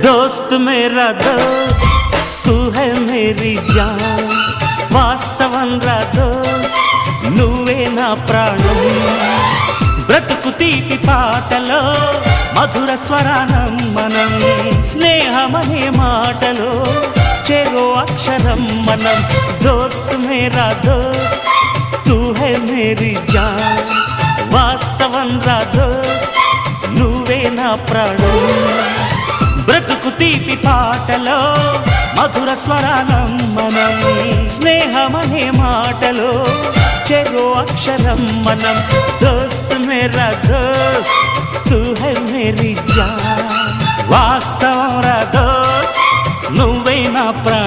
दोस्त मेरा दोस्त तू है मेरी जान వాస్తవం రా దోస్త్ నువ్వే నా ప్రాణం బ్రతుకు తీపి పాటలో మధుర స్వరానం మనం స్నేహమనే మాటలో చెరో అక్షరం మనం దోస్త్ మేరా దోస్త్ తూ హై మేరీ జాన్ వాస్తవం రా దోస్త్ నువ్వే నా ప్రాణం బ్రతుకు తీపి పాటలో మధుర స్వరానం మనం స్నేహమనే మాటలో చెరో అక్షరం మనం దోస్త్ మేరా దోస్త్ తూ హై మేరీ జాన్ వాస్తవం రా దోస్త్ నువ్వే నా ప్రాణం